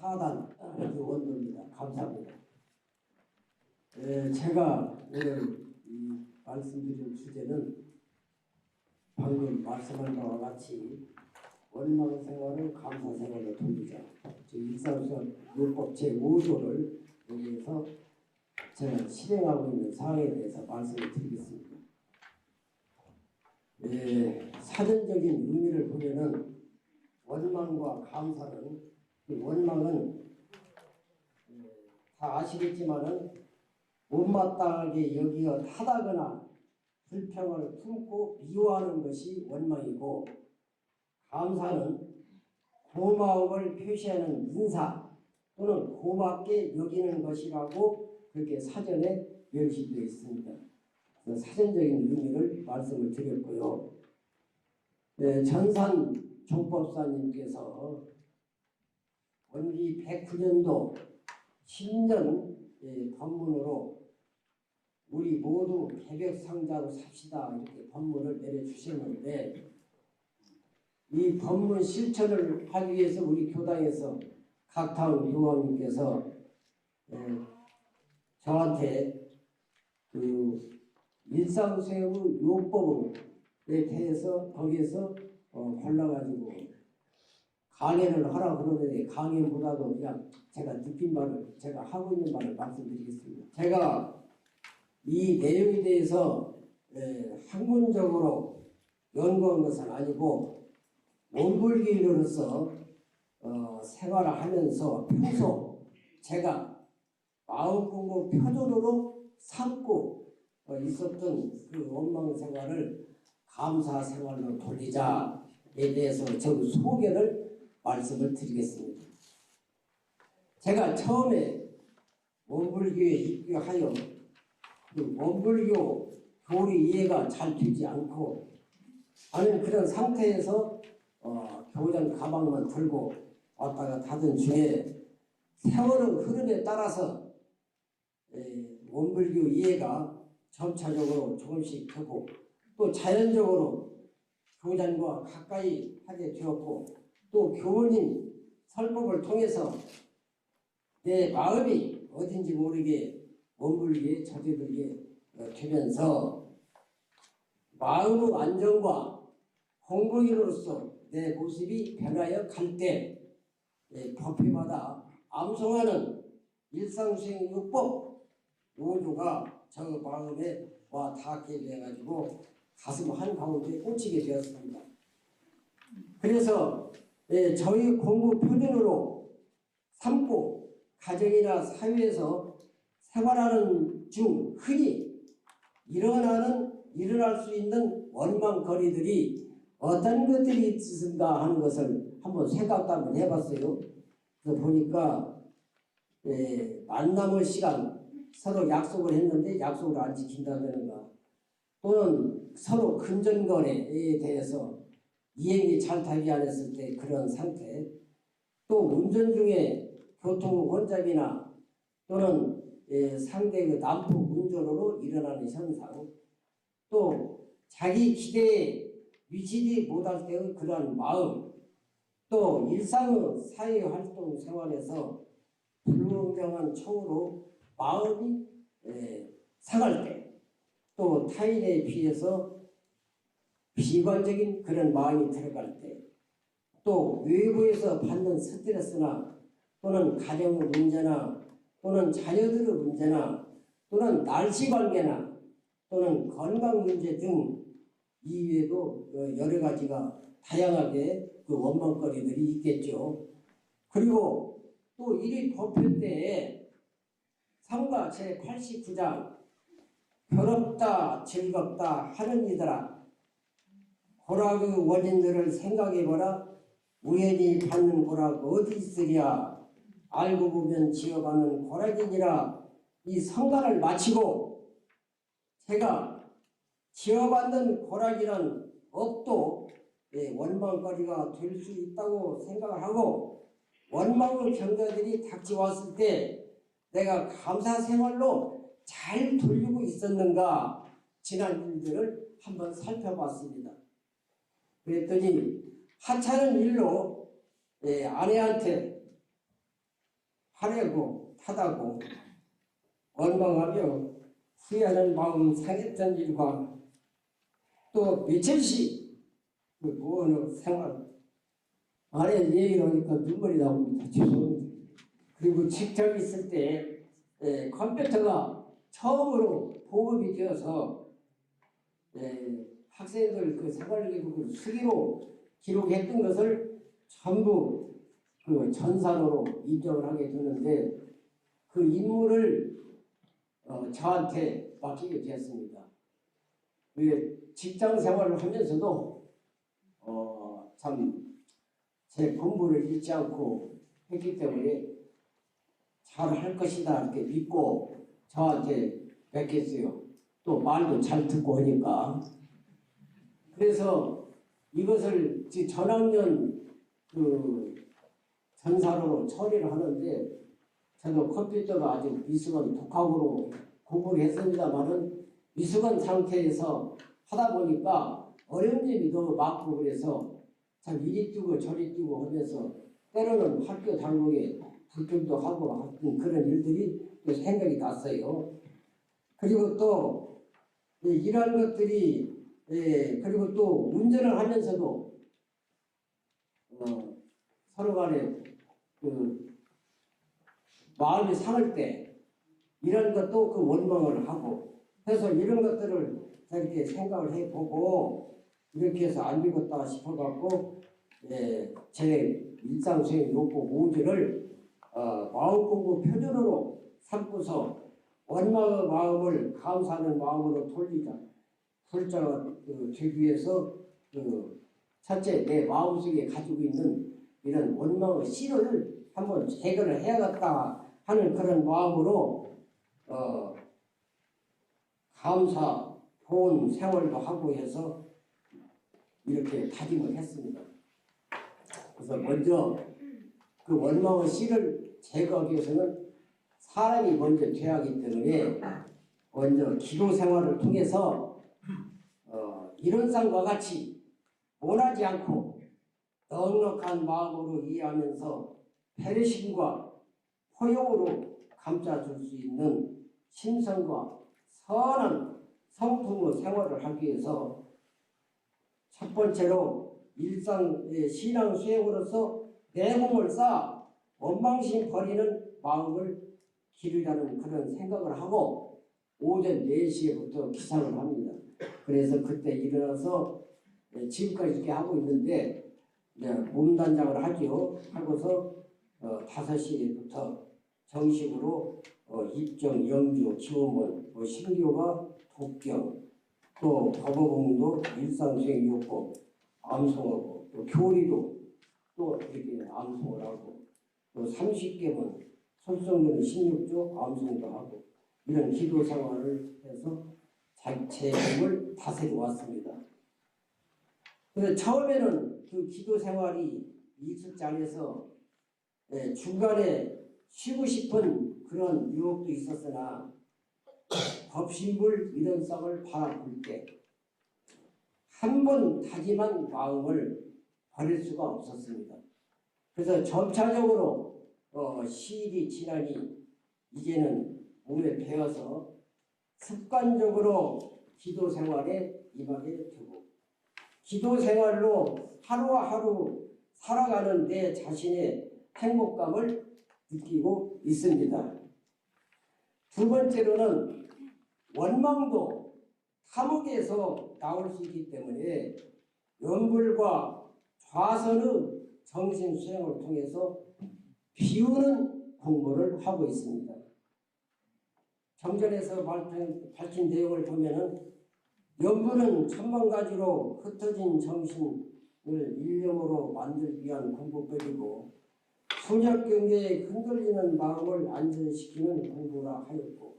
4단 원도입니다. 감사합니다. 제가 오늘 말씀드릴 주제는 방금 말씀한 바와 같이 원망생활을 감사생활로 돌리자. 일상수업 율법 제5조를 여기에서 제가 실행하고 있는 사항에 대해서 말씀을 드리겠습니다. 사전적인 의미를 보면은 원망과 감사는, 원망은 다 아시겠지만은 못마땅하게 여기어 타다거나 불평을 품고 미워하는 것이 원망이고, 감사는 고마움을 표시하는 인사 또는 고맙게 여기는 것이라고 그렇게 사전에 명시되어 있습니다. 사전적인 의미를 말씀을 드렸고요. 전산 종법사님께서 원기 109년도 신년 법문으로 우리 모두 개벽상자로 삽시다 이렇게 법문을 내려주셨는데, 이 법문 실천을 하기 위해서 우리 교당에서 각타운 교황님께서 저한테 그 일상생활 요법에 대해서 거기에서 골라가지고 강연을 하라고 그러는데, 강연보다도 그냥 제가 느낀 바를, 제가 하고 있는 바를 말씀드리겠습니다. 제가 이 내용에 대해서 학문적으로 연구한 것은 아니고 원불교인으로서 생활을 하면서 평소 제가 마음 공부 표준으로 삼고 있었던 그 원망 생활을 감사 생활로 돌리자에 대해서 저 소개를 말씀을 드리겠습니다. 제가 처음에 원불교에 입교하여 그 원불교 교리 이해가 잘 되지 않고 하는 그런 상태에서 교장 가방만 들고 왔다가 가던 중에 세월의 흐름에 따라서 원불교 이해가 점차적으로 조금씩 되고, 또 자연적으로 교장과 가까이 하게 되었고, 또 교우님 설법을 통해서 내 마음이 어딘지 모르게 원불교에 젖어들게 되면서 마음의 안정과 공부인으로서 내 모습이 변하여 갈 때 법회마다 암송하는 일상수행 율법 5조가 저 마음에 와 닿게 돼가지고 가슴 한가운데 꽂히게 되었습니다. 그래서 저희 공부 표준으로 삼고 가정이나 사회에서 생활하는 중 흔히 일어날 수 있는 원망거리들이 어떤 것들이 있을까 하는 것을 한번 생각도 한번 해봤어요. 그래서 보니까 만남의 시간, 서로 약속을 했는데 약속을 안 지킨다든가, 또는 서로 금전거래에 대해서 이행이 잘 되지 않았을 때 그런 상태, 또 운전 중에 교통 혼잡이나 또는 상대 그 난폭 운전으로 일어나는 현상, 또 자기 기대에 미치지 못할 때의 그러한 마음, 또 일상의 사회활동 생활에서 불공정한 처우로 마음이 상할 때, 또 타인에 비해서 비관적인 그런 마음이 들어갈 때, 또 외부에서 받는 스트레스나 또는 가정의 문제나 또는 자녀들의 문제나 또는 날씨 관계나 또는 건강 문제 등 이외에도 여러 가지가 다양하게 그 원망거리들이 있겠죠. 그리고 또 일일 법회 때에 성가 제89장 괴롭다 즐겁다 하는 이들아 고락의 원인들을 생각해보라. 우연히 받는 고락 어디 있으랴. 알고 보면 지어받는 고락이니라. 이 성가를 마치고 제가 지어받는 고락이란 업도 원망거리가 될 수 있다고 생각을 하고, 원망의 경과들이 닥쳐왔을 때 내가 감사 생활로 잘 돌리고 있었는가, 지난 일들을 한번 살펴봤습니다. 그랬더니 하찮은 일로 아내한테 화내고 타다고 원망하며 후회하는 마음 상했던 일과 또 며칠씩 그 무언의 생활 안에 얘기를 하니까 눈물이 나옵니다. 죄송합니다. 그리고 직장에 있을 때 컴퓨터가 처음으로 보급이 되어서 학생들 그 생활기록을 수기로 기록했던 것을 전부 그 전산으로 인정을 하게 되는데 그 임무를 저한테 맡기게 되었습니다. 직장 생활을 하면서도 참 제 공부를 잊지 않고 했기 때문에 잘 할 것이다 이렇게 믿고 저한테 맡겼어요. 또 말도 잘 듣고 하니까. 그래서 이것을 전학년 그 전산으로 처리를 하는데 저도 컴퓨터가 아직 미숙한 독학으로 공부를 했습니다만은 미숙한 상태에서 하다 보니까 어려운 점이 너무 많고 그래서 참 이리 뛰고 저리 뛰고 하면서 때로는 학교 당국에 불평도 하고 하는 그런 일들이 생각이 났어요. 그리고 또 이런 것들이 그리고 또 운전을 하면서도 서로 간에 그 마음이 상할 때 이런 것도 그 원망을 하고 그래서 이런 것들을 이렇게 생각을 해보고 이렇게 해서 안 되겠다 싶어갖고 제 일상수행 요구 5주를 마음공부 표준으로 삼고서 원망의 마음을 감사하는 마음으로 돌리자. 불자가 되기 위해서 첫째 내 마음속에 가지고 있는 이런 원망의 씨를 한번 제거를 해야겠다 하는 그런 마음으로 감사, 보온 생활도 하고 해서 이렇게 다짐을 했습니다. 그래서 먼저 그 원망의 씨를 제거하기 위해서는 사람이 먼저 돼야 하기 때문에 먼저 기도 생활을 통해서 이론상과 같이 원하지 않고 넉넉한 마음으로 이해하면서 배려심과 포용으로 감싸줄 수 있는 심성과 선한 성품의 생활을 하기 위해서 첫 번째로 신앙 수행으로서 내 몸을 쌓아 원망심 버리는 마음을 기르자는 그런 생각을 하고 오전 4시에부터 기상을 합니다. 그래서 그때 일어나서 지금까지 이렇게 하고 있는데 몸단장을 하죠. 하고서 5시부터 정식으로 입정, 영주, 기원문, 신교가 독경, 또 법어공도 일상수행 요법 암송하고 또 교리도 또 이렇게 암송을 하고 또 30개문 솔성전 16조 암송도 하고 이런 기도 생활을 해서 제 몸을 다스려 왔습니다. 그래서 처음에는 그 기도 생활이 익숙지 않아서 중간에 쉬고 싶은 그런 유혹도 있었으나 법신불 이런 썩을 바라볼 때 한 번 다짐한 마음을 버릴 수가 없었습니다. 그래서 점차적으로 시일이 지나니 이제는 몸에 배어서 습관적으로 기도 생활에 임하게 되고 기도 생활로 하루하루 살아가는 내 자신의 행복감을 느끼고 있습니다. 두 번째로는 원망도 탐욕에서 나올 수 있기 때문에 연불과 좌선의 정신 수행을 통해서 비우는 공부를 하고 있습니다. 정전에서 밝힌 내용을 보면은 연불은 천만 가지로 흩어진 정신을 일념으로 만들기 위한 공부법이고 순혈 경계에 흔들리는 마음을 안전시키는 공부라 하였고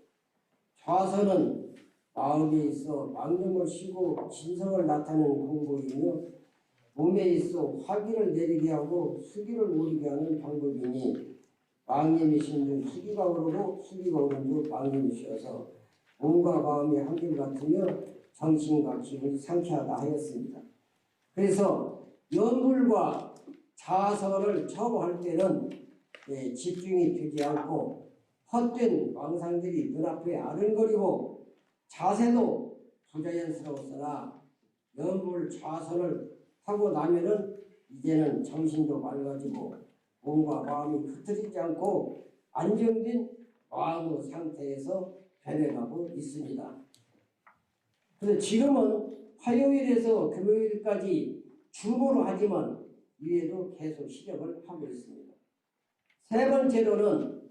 좌선은 마음에 있어 망념을 쉬고 진성을 나타내는 공부이며 몸에 있어 화기를 내리게 하고 수기를 오르게 하는 방법이니 망념이 신 중 수기가 오르고 수기가 오른 중 망념이 쉬어서 몸과 마음이 한결같으며 정신과 기분이 상쾌하다 하였습니다. 그래서 연불과 자선을 처음 할 때는 집중이 되지 않고 헛된 망상들이 눈앞에 아른거리고 자세도 부자연스러웠으나 연불 좌선을 하고 나면은 이제는 정신도 맑아지고 몸과 마음이 흐트리지 않고 안정된 마음의 상태에서 변해가고 있습니다. 그래서 지금은 화요일에서 금요일까지 주보로 하지만 위에도 계속 시력을 하고 있습니다. 세 번째로는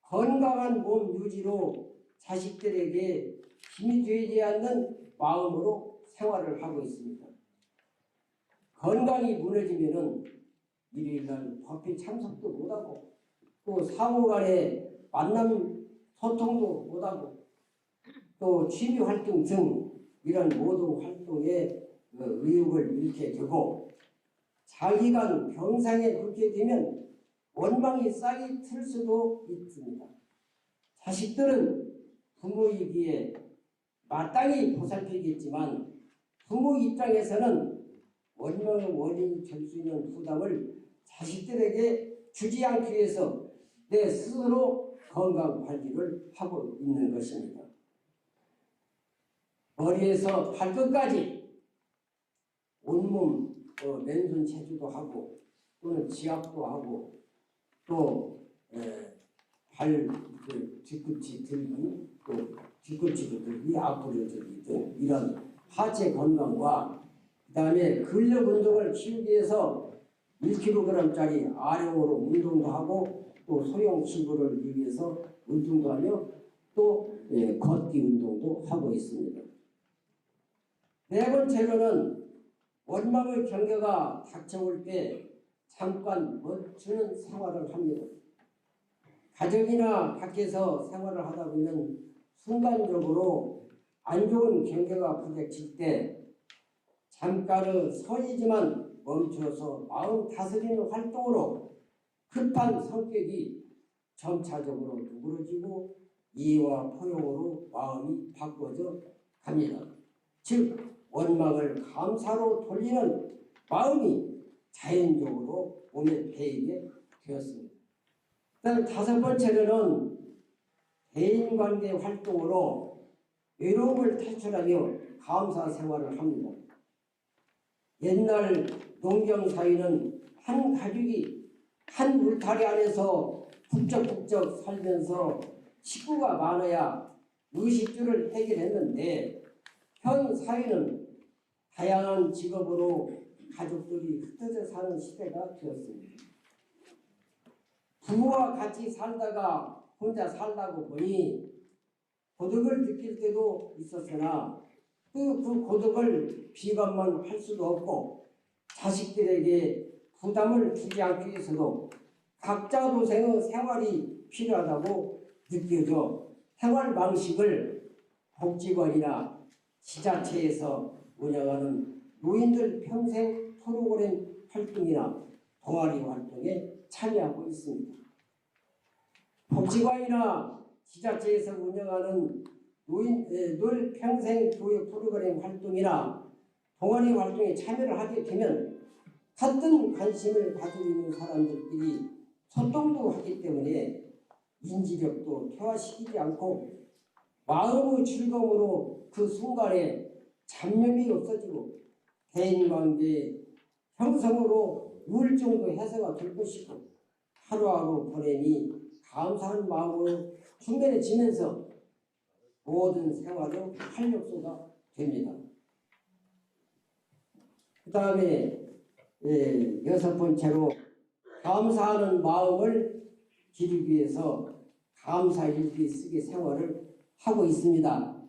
건강한 몸 유지로 자식들에게 힘이 되지 않는 마음으로 생활을 하고 있습니다. 건강이 무너지면은 일요일날 법회 참석도 못하고 또 사무간에 만남 소통도 못하고 또 취미활동 등 이런 모든 활동에 의욕을 잃게 되고 장기간 병상에 눕게 되면 원망이 싹이 틀 수도 있습니다. 자식들은 부모이기에 마땅히 보살피겠지만 부모 입장에서는 원망의 원인이 될 수 있는 부담을 자식들에게 주지 않기 위해서 내 스스로 건강관리를 하고 있는 것입니다. 머리에서 발끝까지 온몸 맨손 체조도 하고 또는 지압도 하고 또 발 뒤꿈치 들기 또 뒤꿈치도 들기 앞으로 들기 등 이런 하체 건강과 그 다음에 근력 운동을 키우기 위해서 1kg짜리 아령으로 운동도 하고 또 소형 치부를 위해서 운동도 하며 또 걷기 운동도 하고 있습니다. 네 번째로는 원망의 경계가 닥쳐올 때 잠깐 멈추는 생활을 합니다. 가정이나 밖에서 생활을 하다 보면 순간적으로 안 좋은 경계가 부닥칠 때 잠깐의 선이지만 멈춰서 마음 다스리는 활동으로 급한 성격이 점차적으로 누그러지고 이해와 포용으로 마음이 바꿔져 갑니다. 즉 원망을 감사로 돌리는 마음이 자연적으로 몸에 배이게 되었습니다. 그다음 다섯 번째로는 대인관계 활동으로 외로움을 탈출하며 감사 생활을 합니다. 옛날 농경사회는 한 가족이 한 울타리 안에서 북적북적 살면서 식구가 많아야 의식주를 해결했는데 현 사회는 다양한 직업으로 가족들이 흩어져 사는 시대가 되었습니다. 부부와 같이 살다가 혼자 살다고 보니 고독을 느낄 때도 있었으나 그 고독을 비관만 할 수도 없고 자식들에게 부담을 주지 않기 위해서도 각자 도생의 생활이 필요하다고 느껴져 생활 방식을 복지관이나 지자체에서 운영하는 노인들 평생 프로그램 활동이나 동아리 활동에 참여하고 있습니다. 복지관이나 지자체에서 운영하는 노인 평생 교육 프로그램 활동이나 동아리 활동에 참여를 하게 되면 같은 관심을 가지고 있는 사람들끼리 소통도 하기 때문에 인지력도 퇴화시키지 않고 마음의 즐거움으로 그 순간에 잡념이 없어지고 대인관계 형성으로 우울증도 해소가 될 것이고 하루하루 보내니 감사한 마음으로 충만해지면서 모든 생활의 활력소가 됩니다. 그 다음에 여섯 번째로 감사하는 마음을 기르기 위해서 감사일기 쓰기 생활을 하고 있습니다.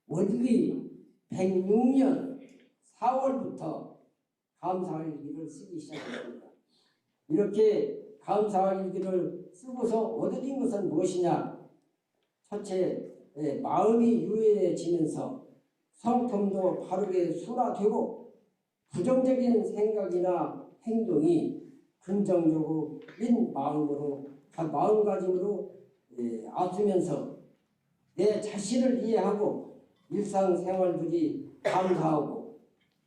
원기 106년 4월부터 감사일기를 쓰기 시작했습니다. 이렇게 감사일기를 쓰고서 얻어진 것은 무엇이냐? 첫째, 마음이 유연해지면서 성품도 바르게 순화되고 부정적인 생각이나 행동이 긍정적인 마음가짐으로 앞서면서 내 자신을 이해하고 일상생활들이 감사하고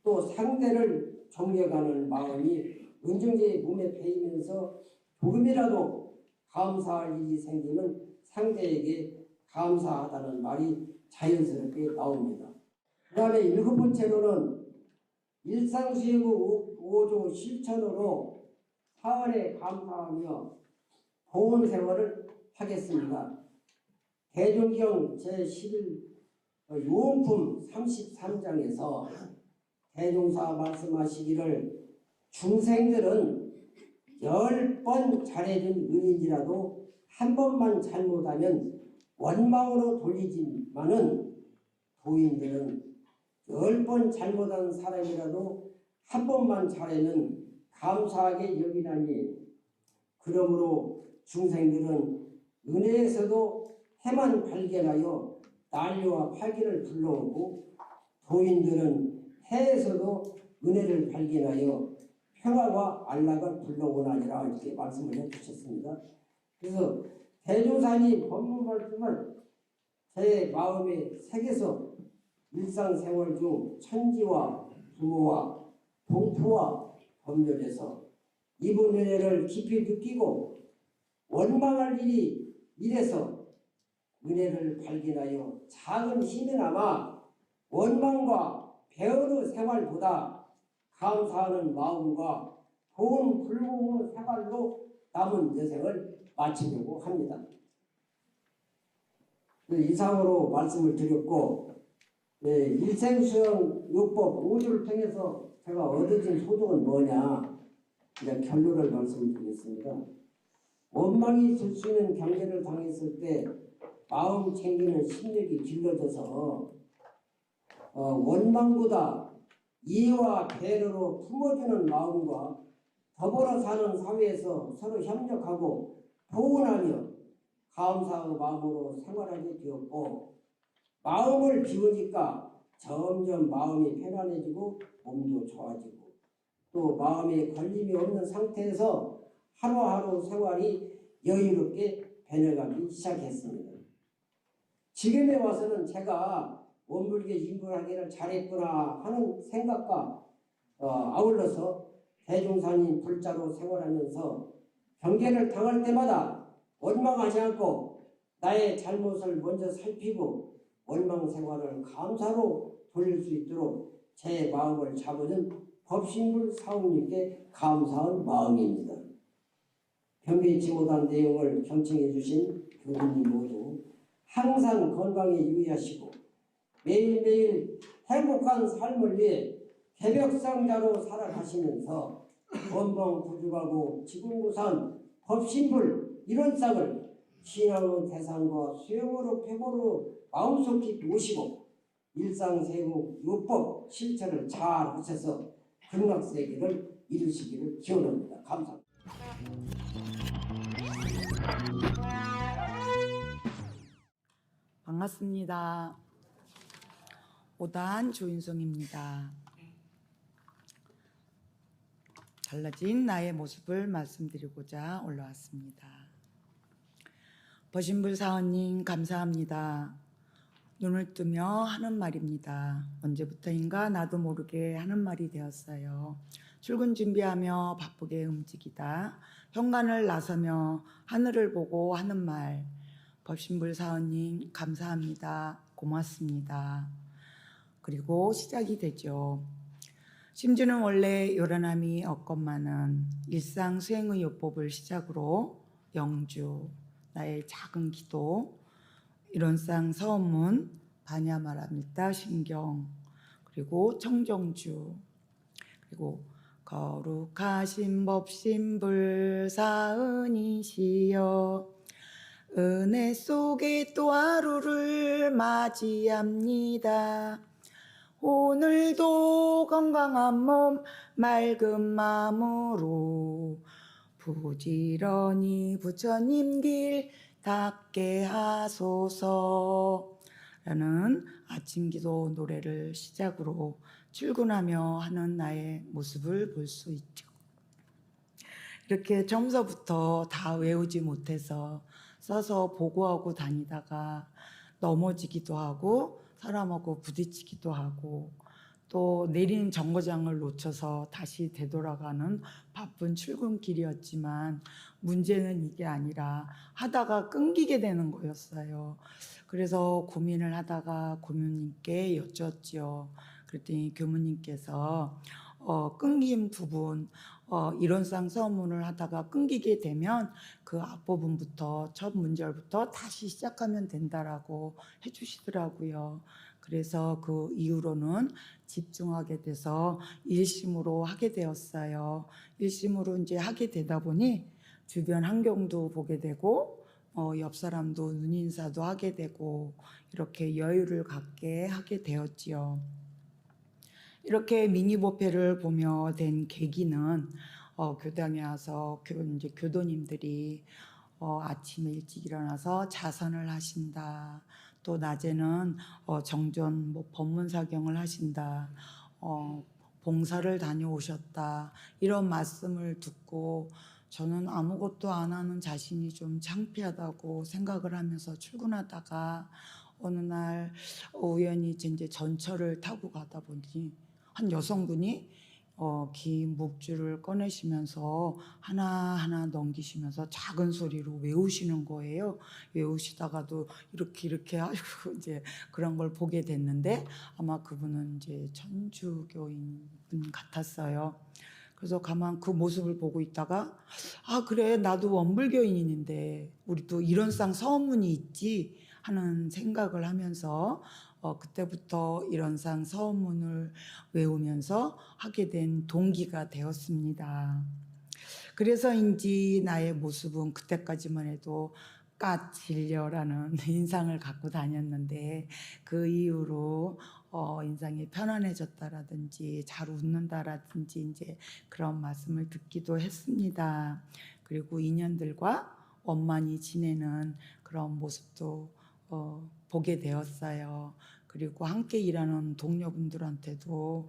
또 상대를 존경하는 마음이 은정제의 몸에 배이면서 조금이라도 감사할 일이 생기면 상대에게 감사하다는 말이 자연스럽게 나옵니다. 그 다음에 7번째로는 일상수행의 5조 실천으로 사언에 감사하며 보훈생활을 하겠습니다. 대종경 제11 요원품 33장에서 대종사 말씀하시기를 중생들은 10번 잘해준 은인이라도 한 번만 잘못하면 원망으로 돌리지만은 도인들은 10번 잘못한 사람이라도 한 번만 잘하면 감사하게 여기나니 그러므로 중생들은 은혜에서도 해만 발견하여 난리와 팔기를 불러오고 도인들은 해에서도 은혜를 발견하여 평화와 안락을 불러오나니라 이렇게 말씀을 해주셨습니다. 그래서 대종사님 법문 말씀을 제 마음에 새겨서 일상생활 중 천지와 부모와 동포와 법률에서 이분 은혜를 깊이 느끼고 원망할 일이 이래서 은혜를 발견하여 작은 힘이나마 원망과 배언의 생활보다 감사하는 마음과 도움 불공의 생활로 남은 여생을 마치려고 합니다. 이상으로 말씀을 드렸고 일생수영 요법 5조를 통해서 제가 얻어진 소득은 뭐냐 이제 결론을 말씀드리겠습니다. 원망이 있을 수 있는 경계를 당했을 때 마음 챙기는 심력이 길러져서 원망보다 이해와 배려로 품어주는 마음과 더불어 사는 사회에서 서로 협력하고 보훈하며 감사의 마음으로 생활하게 되었고 마음을 비우니까 점점 마음이 편안해지고 몸도 좋아지고 또 마음에 걸림이 없는 상태에서 하루하루 생활이 여유롭게 변해가기 시작했습니다. 지금에 와서는 제가 원불교 인불하기를 잘했구나 하는 생각과 아울러서 대종사님 불자로 생활하면서 경계를 당할 때마다 원망하지 않고 나의 잘못을 먼저 살피고 원망 생활을 감사로 돌릴 수 있도록 제 마음을 잡으는 법신불 사원님께 감사한 마음입니다. 변개치 못한 내용을 경청해 주신 교수님 모두 항상 건강에 유의하시고 매일매일 행복한 삶을 위해 개벽상자로 살아가시면서 원망부족하고 지금부산 법신불 이런 쌍을 신앙의 대상과 수용으로 표본으로 마음속히 모시고 일상생활 요법 실천을 잘 하셔서 극락세계를 이루시기를 기원합니다. 감사합니다. 반갑습니다. 5단 조인성입니다. 달라진 나의 모습을 말씀드리고자 올라왔습니다. 버신불 사원님 감사합니다. 눈을 뜨며 하는 말입니다. 언제부터인가 나도 모르게 하는 말이 되었어요. 출근 준비하며 바쁘게 움직이다 현관을 나서며 하늘을 보고 하는 말. 법신불 사원님 감사합니다. 고맙습니다. 그리고 시작이 되죠. 심지어는 원래 요란함이 없건만은 일상 수행의 요법을 시작으로 영주, 나의 작은 기도, 이론상 서문, 바냐마라밀다 신경, 그리고 청정주, 그리고 거룩하신 법신불 사은이시여 은혜 속에 또 하루를 맞이합니다. 오늘도 건강한 몸 맑은 마음으로 부지런히 부처님 길 닦게 하소서 라는 아침기도 노래를 시작으로 출근하며 하는 나의 모습을 볼 수 있죠. 이렇게 처음서부터 다 외우지 못해서 써서 보고하고 다니다가 넘어지기도 하고 사람하고 부딪히기도 하고 또 내리는 정거장을 놓쳐서 다시 되돌아가는 바쁜 출근길이었지만 문제는 이게 아니라 하다가 끊기게 되는 거였어요. 그래서 고민을 하다가 고모님께 여쭈었지요. 그랬더니 교무님께서 끊긴 부분, 이론상 서문을 하다가 끊기게 되면 그 앞부분부터 첫 문절부터 다시 시작하면 된다라고 해주시더라고요. 그래서 그 이후로는 집중하게 돼서 일심으로 하게 되었어요. 일심으로 이제 하게 되다 보니 주변 환경도 보게 되고 옆 사람도 눈인사도 하게 되고 이렇게 여유를 갖게 하게 되었지요. 이렇게 미니보페를 보며 된 계기는 교당에 와서 이제 교도님들이 아침에 일찍 일어나서 자선을 하신다. 또 낮에는 정전 법문사경을 하신다. 봉사를 다녀오셨다. 이런 말씀을 듣고 저는 아무것도 안 하는 자신이 좀 창피하다고 생각을 하면서 출근하다가 어느 날 우연히 이제 전철을 타고 가다 보니 한 여성분이 긴 묵주를 꺼내시면서 하나하나 넘기시면서 작은 소리로 외우시는 거예요. 외우시다가도 이렇게 하시고 이제 그런 걸 보게 됐는데 아마 그분은 이제 천주교인 분 같았어요. 그래서 가만 그 모습을 보고 있다가 그래 나도 원불교인인데 우리도 이런상 서문이 있지 하는 생각을 하면서 그때부터 이런상 서문을 외우면서 하게 된 동기가 되었습니다. 그래서인지 나의 모습은 그때까지만 해도 까칠려라는 인상을 갖고 다녔는데 그 이후로 인상이 편안해졌다라든지 잘 웃는다라든지 이제 그런 말씀을 듣기도 했습니다. 그리고 인연들과 원만히 지내는 그런 모습도 보게 되었어요. 그리고 함께 일하는 동료분들한테도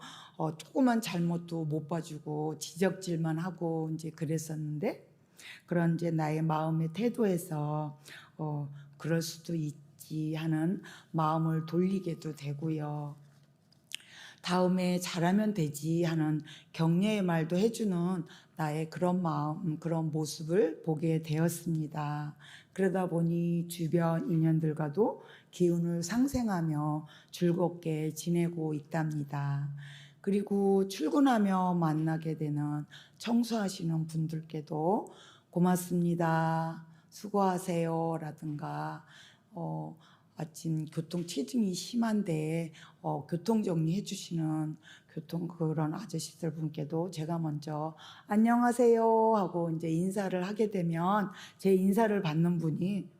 조그만 잘못도 못 봐주고 지적질만 하고 이제 그랬었는데 그런 이제 나의 마음의 태도에서 그럴 수도 있지 하는 마음을 돌리게도 되고요. 다음에 잘하면 되지 하는 격려의 말도 해주는 나의 그런 마음, 그런 모습을 보게 되었습니다. 그러다 보니 주변 인연들과도 기운을 상생하며 즐겁게 지내고 있답니다. 그리고 출근하며 만나게 되는 청소하시는 분들께도 고맙습니다. 수고하세요. 라든가, 아침 교통 체증이 심한데, 교통 정리해 주시는 그런 아저씨들 분께도 제가 먼저 안녕하세요 하고 이제 인사를 하게 되면 제 인사를 받는 분이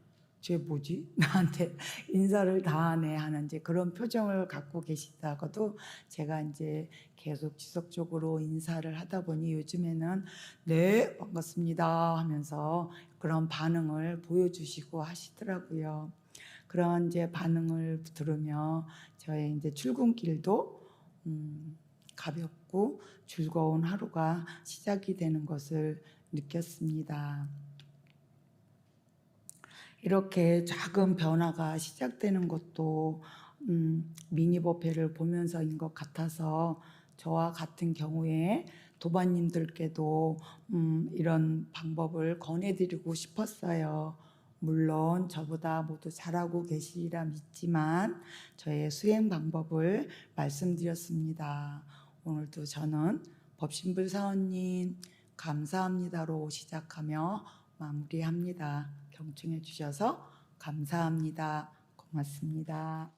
쟤 뭐지? 나한테 인사를 다 하네 하는 이제 그런 표정을 갖고 계시다가도 제가 이제 계속 지속적으로 인사를 하다 보니 요즘에는 네, 반갑습니다 하면서 그런 반응을 보여주시고 하시더라고요. 그런 이제 반응을 들으며 저의 이제 출근길도 가볍고 즐거운 하루가 시작이 되는 것을 느꼈습니다. 이렇게 작은 변화가 시작되는 것도 미니버페를 보면서인 것 같아서 저와 같은 경우에 도반님들께도 이런 방법을 권해드리고 싶었어요. 물론 저보다 모두 잘하고 계시리라 믿지만 저의 수행 방법을 말씀드렸습니다. 오늘도 저는 법신불사원님 감사합니다로 시작하며 마무리합니다. 경청해 주셔서 감사합니다. 고맙습니다.